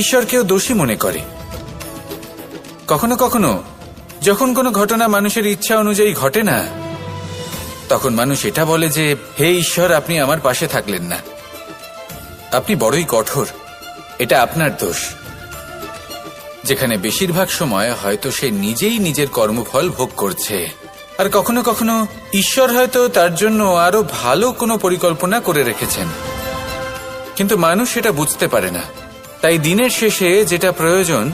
ঈশ্বরকেও দোষী মনে করে। কখনো কখনো যখন কোনো ঘটনা মানুষের ইচ্ছা অনুযায়ী ঘটে না, তখন মানুষ এটা বলে যে হে ঈশ্বর, আপনি আমার পাশে থাকলেন না, আপনি বড়ই কঠোর, এটা আপনার দোষ। যেখানে বেশিরভাগ সময় হয়তো সে নিজেই নিজের কর্মফল ভোগ করছে, আর কখনো কখনো ঈশ্বর হয়তো তার জন্য আরো ভালো কোনো পরিকল্পনা করে রেখেছেন, কিন্তু মানুষ সেটা বুঝতে পারে না। তাই দিনের শেষে যেটা প্রয়োজন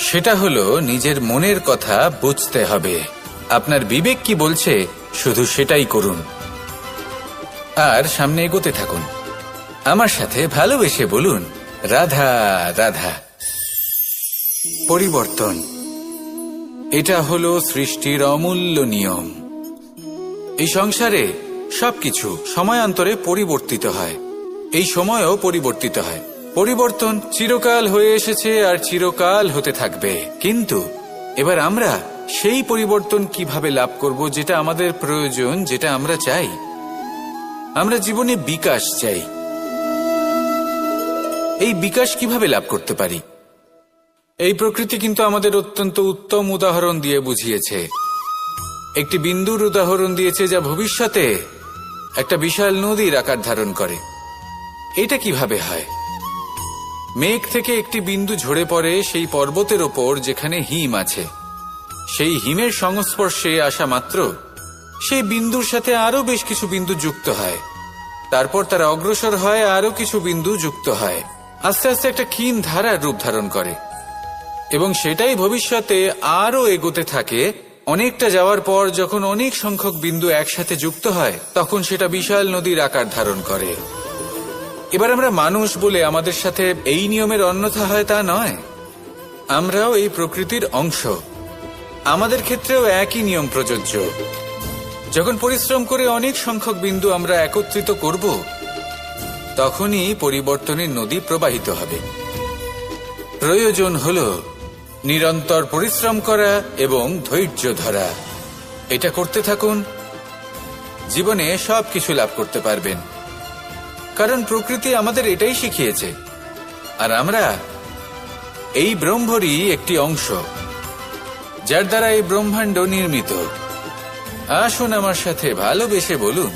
সেটা হলো নিজের মনের কথা বুঝতে হবে। আপনার বিবেক কি বলছে শুধু সেটাই করুন, আর সামনে এগোতে থাকুন। আমার সাথে ভালোবেসে বলুন, রাধা রাধা। পরিবর্তন, এটা হলো সৃষ্টির অমূল্য নিয়ম। এই সংসারে সবকিছু সময়ান্তরে পরিবর্তিত হয়, এই সময়ও পরিবর্তিত হয়। পরিবর্তন চিরকাল হয়ে এসেছে আর চিরকাল হতে থাকবে, কিন্তু এবার আমরা সেই পরিবর্তন কিভাবে লাভ করব যেটা আমাদের প্রয়োজন, যেটা আমরা চাই। আমরা জীবনে বিকাশ চাই। এই বিকাশ কিভাবে লাভ করতে পারি? এই প্রকৃতি কিন্তু আমাদের অত্যন্ত উত্তম উদাহরণ দিয়ে বুঝিয়েছে। একটি বিন্দুর উদাহরণ দিয়েছে যা ভবিষ্যতে একটা বিশাল নদীর আকার ধারণ করে। এটা কিভাবে হয়? মেঘ থেকে একটি বিন্দু ঝরে পড়ে সেই পর্বতের ওপর যেখানে হিম আছে। সেই হিমের সংস্পর্শে আসা মাত্র সেই বিন্দুর সাথে আরো বেশ কিছু বিন্দু যুক্ত হয়, তারপর তারা অগ্রসর হয়, আরো কিছু বিন্দু যুক্ত হয়, আস্তে আস্তে একটা ক্ষীণ ধারার রূপ ধারণ করে, এবং সেটাই ভবিষ্যতে আরো এগোতে থাকে। অনেকটা যাওয়ার পর যখন অনেক সংখ্যক বিন্দু একসাথে যুক্ত হয়, তখন সেটা বিশাল নদীর আকার ধারণ করে। এবার আমরা মানুষ বলে আমাদের সাথে এই নিয়মের অন্যথা হয় তা নয়। আমরাও এই প্রকৃতির অংশ, আমাদের ক্ষেত্রেও একই নিয়ম প্রযোজ্য। যখন পরিশ্রম করে অনেক সংখ্যক বিন্দু আমরা একত্রিত করব, তখনই পরিবর্তনের নদী প্রবাহিত হবে। প্রয়োজন হলো নিরন্তর পরিশ্রম করা এবং ধৈর্য ধরা। এটা করতে থাকুন, জীবনে সবকিছু লাভ করতে পারবেন, কারণ প্রকৃতি আমাদের এটাই শিখিয়েছে, আর আমরা এই ব্রহ্মরই একটি অংশ, যার দ্বারা এই ব্রহ্মাণ্ড নির্মিত। আসুন আমার সাথে ভালোবেসে বলুন,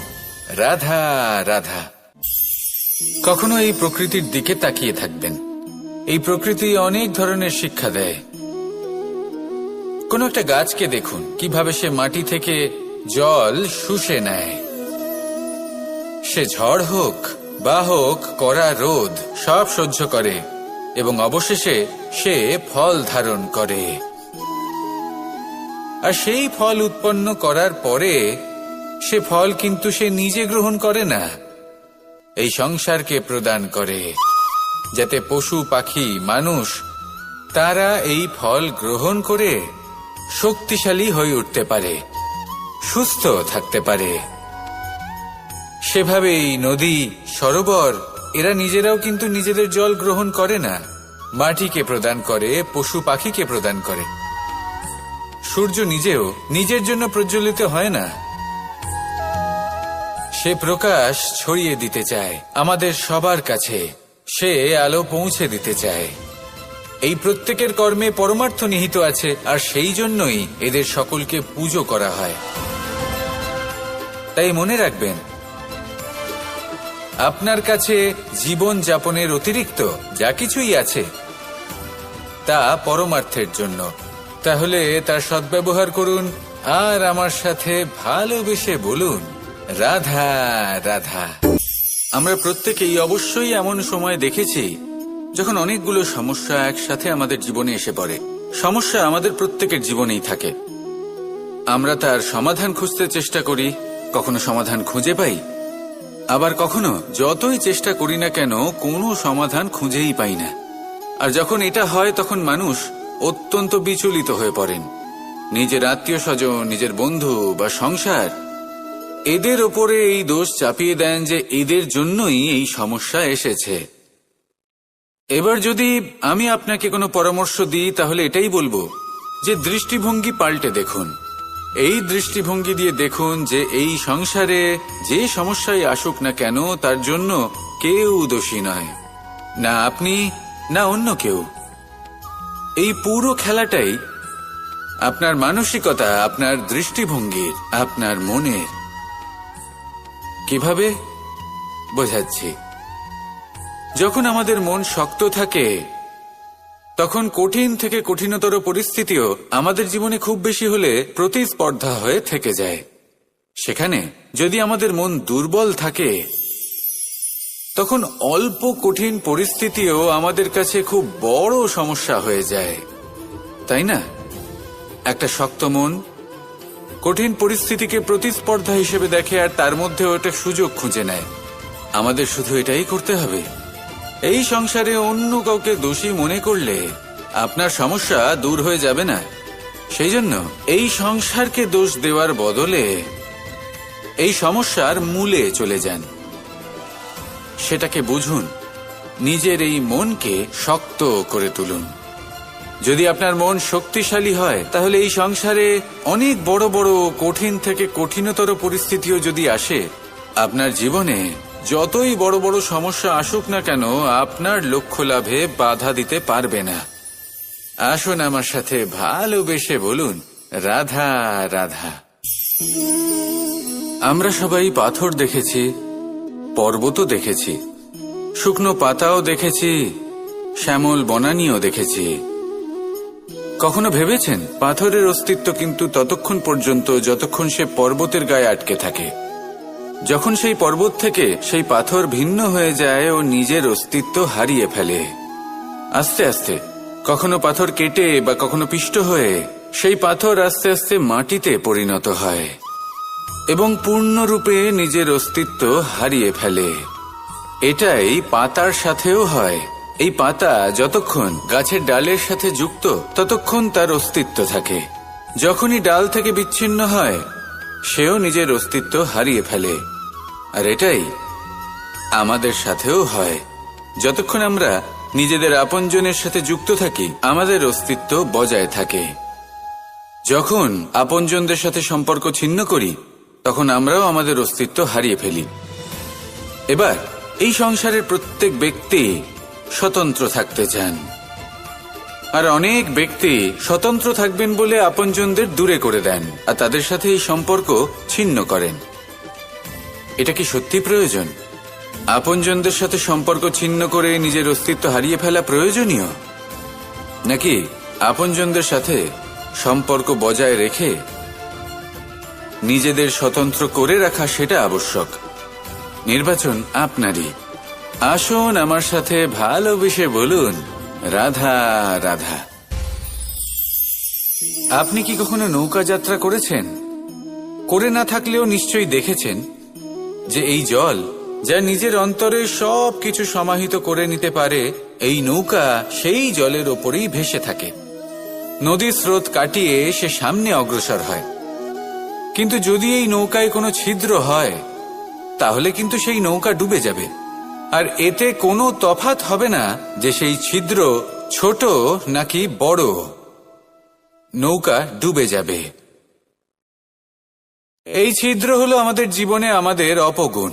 রাধা রাধা। কখনো এই প্রকৃতির দিকে তাকিয়ে থাকবেন। এই প্রকৃতি অনেক ধরনের শিক্ষা দেয়। কোনো একটা গাছকে দেখুন, কিভাবে সে মাটি থেকে জল শুষে নেয়। সে ঝড় হোক বা হোক কড়া রোদ, সব সহ্য করে এবং অবশেষে সে ফল ধারণ করে। আর সেই ফল উৎপন্ন করার পরে সে ফল কিন্তু সে নিজে গ্রহণ করে না, এই সংসারকে প্রদান করে, যাতে পশু পাখি মানুষ তারা এই ফল গ্রহণ করে শক্তিশালী হয়ে উঠতে পারে, সুস্থ থাকতে পারে। সেভাবেই নদী, সরোবর এরা নিজেরাও কিন্তু নিজেদের জল গ্রহণ করে না, মাটিকে প্রদান করে, পশু পাখিকে প্রদান করে। সূর্য নিজেও নিজের জন্য প্রজ্বলিত হয় না, সে প্রকাশ ছড়িয়ে দিতে চায় আমাদের সবার কাছে, সে আলো পৌঁছে দিতে চায়। এই প্রত্যেকের কর্মে পরমার্থ নিহিত আছে, আর সেই জন্যই এদের সকলকে পুজো করা হয়। তাই মনে রাখবেন, আপনার কাছে জীবন যাপনের অতিরিক্ত যা কিছুই আছে তা পরমার্থের জন্য। তাহলে তার সদ্ব্যবহার করুন, আর আমার সাথে ভালোবেসে বলুন, রাধা রাধা। আমরা প্রত্যেকেই অবশ্যই এমন সময় দেখেছি যখন অনেকগুলো সমস্যা একসাথে আমাদের জীবনে এসে পড়ে। সমস্যা আমাদের প্রত্যেকের জীবনেই থাকে। আমরা তার সমাধান খুঁজতে চেষ্টা করি, কখনো সমাধান খুঁজে পাই, আবার কখনো যতই চেষ্টা করি না কেন কোনো সমাধান খুঁজেই পাই না। আর যখন এটা হয় তখন মানুষ অত্যন্ত বিচলিত হয়ে পড়েন। নিজের আত্মীয় স্বজন, নিজের বন্ধু বা সংসার, এদের ওপরে এই দোষ চাপিয়ে দেন যে এদের জন্যই এই সমস্যা এসেছে। এবার যদি আমি আপনাকে কোনো পরামর্শ দিই, তাহলে এটাই বলবো যে দৃষ্টিভঙ্গি পাল্টে দেখুন। এই দৃষ্টিভঙ্গি দিয়ে দেখুন যে এই সংসারে যে সমস্যাই আসুক না কেন তার জন্য কেউ দোষী নয়, না আপনি না অন্য কেউ। এই পুরো খেলাটাই আপনার মানসিকতা, আপনার দৃষ্টিভঙ্গির, আপনার মনের। কিভাবে বোঝাচ্ছি? যখন আমাদের মন শক্ত থাকে তখন কঠিন থেকে কঠিনতর পরিস্থিতিও আমাদের জীবনে খুব বেশি হলে প্রতিস্পর্ধা হয়ে থেকে যায়। সেখানে যদি আমাদের মন দুর্বল থাকে, তখন অল্প কঠিন পরিস্থিতিও আমাদের কাছে খুব বড় সমস্যা হয়ে যায়, তাই না? একটা শক্ত মন কঠিন পরিস্থিতিকে প্রতিস্পর্ধা হিসেবে দেখে আর তার মধ্যে ওটা সুযোগ খুঁজে নেয়। আমাদের শুধু এটাই করতে হবে। এই সংসারে অন্য কাউকে দোষী মনে করলে আপনার সমস্যা দূর হয়ে যাবে না। সেই জন্য এই সংসারকে দোষ দেওয়ার বদলে এই সমস্যার মূলে চলে যান, সেটাকে বুঝুন, নিজের এই মনকে শক্ত করে তুলুন। যদি আপনার মন শক্তিশালী হয়, তাহলে এই সংসারে অনেক বড় বড় কঠিন থেকে কঠিনতর পরিস্থিতিও যদি আসে, আপনার জীবনে যতই বড় বড় সমস্যা আসুক না কেন, আপনার লক্ষ্য লাভে বাধা দিতে পারবে না। আসুন আমার সাথে ভালোবেসে বলুন, রাধা রাধা। আমরা সবাই পাথর দেখেছি, পর্বতও দেখেছি, শুকনো পাতাও দেখেছি, শ্যামল বনানীও দেখেছি। কখনো ভেবেছেন পাথরের অস্তিত্ব কিন্তু ততক্ষণ পর্যন্ত যতক্ষণ সে পর্বতের গায়ে আটকে থাকে। যখন সেই পর্বত থেকে সেই পাথর ভিন্ন হয়ে যায় ও নিজের অস্তিত্ব হারিয়ে ফেলে। আস্তে আস্তে কখনো পাথর কেটে বা কখনো পিষ্ট হয়ে সেই পাথর আস্তে আস্তে মাটিতে পরিণত হয় এবং পূর্ণরূপে নিজের অস্তিত্ব হারিয়ে ফেলে। এটাই পাতার সাথেও হয়। এই পাতা যতক্ষণ গাছের ডালের সাথে যুক্ত ততক্ষণ তার অস্তিত্ব থাকে। যখনই ডাল থেকে বিচ্ছিন্ন হয়, সেও নিজের অস্তিত্ব হারিয়ে ফেলে। আর এটাই আমাদের সাথেও হয়। যতক্ষণ আমরা নিজেদের আপনজনের সাথে যুক্ত থাকি, আমাদের অস্তিত্ব বজায় থাকে। যখন আপনজনদের সাথে সম্পর্ক ছিন্ন করি, তখন আমরাও আমাদের অস্তিত্ব হারিয়ে ফেলি। এবার এই সংসারের প্রত্যেক ব্যক্তি স্বতন্ত্র থাকতে চান, আর অনেক ব্যক্তি স্বতন্ত্র থাকবেন বলে আপনজনদের দূরে করে দেন আর তাদের সাথে এই সম্পর্ক ছিন্ন করেন। এটা কি সত্যি প্রয়োজন? আপনজনদের সাথে সম্পর্ক ছিন্ন করে নিজের অস্তিত্ব হারিয়ে ফেলা প্রয়োজনীয়, নাকি আপনজনদের সাথে সম্পর্ক বজায় রেখে নিজেদের স্বতন্ত্র করে রাখা সেটা আবশ্যক? নির্বাচন আপনারই। আসুন আমার সাথে ভালোবেসে বলুন, রাধা রাধা। আপনি কি কখনো নৌকা যাত্রা করেছেন? করে না থাকলেও নিশ্চয়ই দেখেছেন যে এই জল যা নিজের অন্তরে সব কিছু সমাহিত করে নিতে পারে, এই নৌকা সেই জলের ওপরেই ভেসে থাকে। নদীর স্রোত কাটিয়ে সে সামনে অগ্রসর হয়। কিন্তু যদি এই নৌকায় কোনো ছিদ্র হয়, তাহলে কিন্তু সেই নৌকা ডুবে যাবে। আর এতে কোনো তফাৎ হবে না যে সেই ছিদ্র ছোট নাকি বড়, নৌকা ডুবে যাবে। এই ছিদ্র হলো আমাদের জীবনে আমাদের অপগুণ,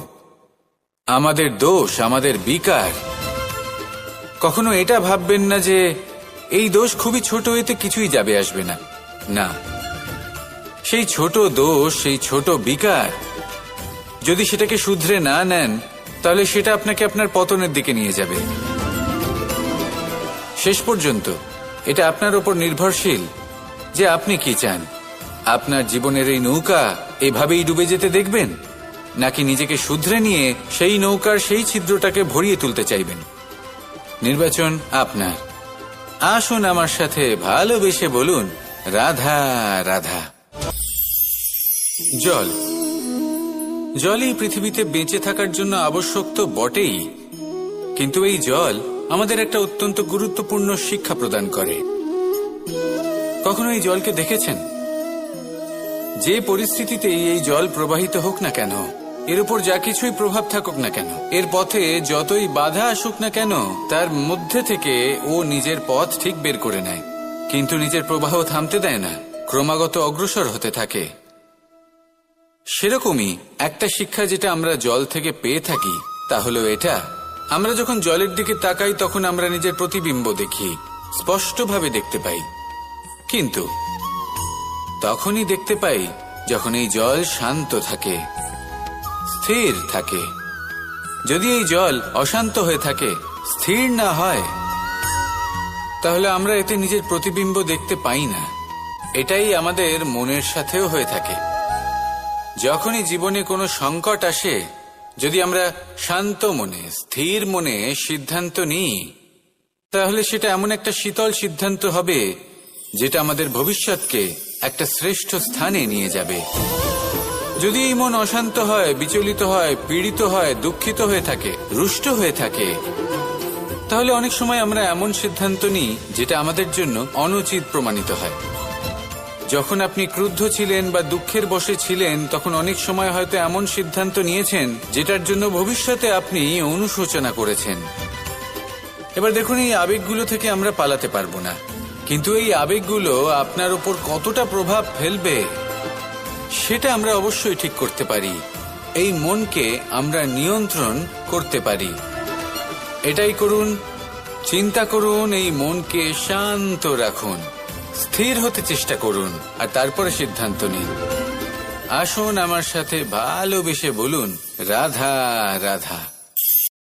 আমাদের দোষ, আমাদের বিকার। কখনো এটা ভাববেন না যে এই দোষ খুবই ছোট, এতে কিছুই যাবে আসবে না। না, সেই ছোট দোষ, সেই ছোট বিকার যদি সেটাকে শুধরে না নেন, তাহলে সেটা আপনাকে আপনার পতনের দিকে নিয়ে যাবে। শেষ পর্যন্ত এটা আপনার উপর নির্ভরশীল যে আপনি কি চান। আপনার জীবনের এই নৌকা এভাবেই ডুবে যেতে দেখবেন, নাকি নিজেকে শুধরে নিয়ে সেই নৌকার সেই ছিদ্রটাকে ভরিয়ে তুলতে চাইবেন? নির্বাচন আপনার। আসুন আমার সাথে ভালোবেসে বলুন, রাধা রাধা। জল, জলই পৃথিবীতে বেঁচে থাকার জন্য আবশ্যক তো বটেই, কিন্তু এই জল আমাদের একটা অত্যন্ত গুরুত্বপূর্ণ শিক্ষা প্রদান করে। কখনো এই জলকে দেখেছেন? যে পরিস্থিতিতেই এই জল প্রবাহিত হোক না কেন, এর উপর যা কিছুই প্রভাব থাকুক না কেন, এর পথে যতই বাধা আসুক না কেন, তার মধ্যে থেকে ও নিজের পথ ঠিক বের করে নেয়, কিন্তু নিজের প্রবাহ থামতে দেয় না, ক্রমাগত অগ্রসর হতে থাকে। সেরকমই একটা শিক্ষা যেটা আমরা জল থেকে পেয়ে থাকি, তা হলো এটা: আমরা যখন জলের দিকে তাকাই, তখন আমরা নিজের প্রতিবিম্ব দেখি, স্পষ্টভাবে দেখতে পাই। কিন্তু তখনই দেখতে পাই যখন এই জল শান্ত থাকে, স্থির থাকে। যদি এই জল অশান্ত হয়ে থাকে, স্থির না হয়, তাহলে আমরা এতে নিজের প্রতিবিম্ব দেখতে পাই না। এটাই আমাদের মনের সাথেও হয়ে থাকে। যখনই জীবনে কোনো সংকট আসে, যদি আমরা শান্ত মনে, স্থির মনে সিদ্ধান্ত নিই, তাহলে সেটা এমন একটা শীতল সিদ্ধান্ত হবে যেটা আমাদের ভবিষ্যৎকে একটা শ্রেষ্ঠ স্থানে নিয়ে যাবে। যদি এই মন অশান্ত হয়, বিচলিত হয়, পীড়িত হয়, দুঃখিত হয়ে থাকে, রুষ্ট হয়ে থাকে, তাহলে অনেক সময় আমরা এমন সিদ্ধান্ত নিই যেটা আমাদের জন্য অনুচিত প্রমাণিত হয়। যখন আপনি ক্রুদ্ধ ছিলেন বা দুঃখের বশে ছিলেন, তখন অনেক সময় হয়তো এমন সিদ্ধান্ত নিয়েছেন যেটার জন্য ভবিষ্যতে আপনি অনুশোচনা করেছেন। এবার দেখুন, এই আবেগগুলো থেকে আমরা পালাতে পারবো না, কিন্তু এই আবেগগুলো আপনার উপর কতটা প্রভাব ফেলবে সেটা আমরা অবশ্যই ঠিক করতে পারি। এই মনকে আমরা নিয়ন্ত্রণ করতে পারি। এটাই করুন, চিন্তা করুন, এই মনকে শান্ত রাখুন, স্থির হতে চেষ্টা করুন, আর তারপরে সিদ্ধান্ত নিন। আসুন আমার সাথে ভালোবেসে বলুন, রাধা রাধা।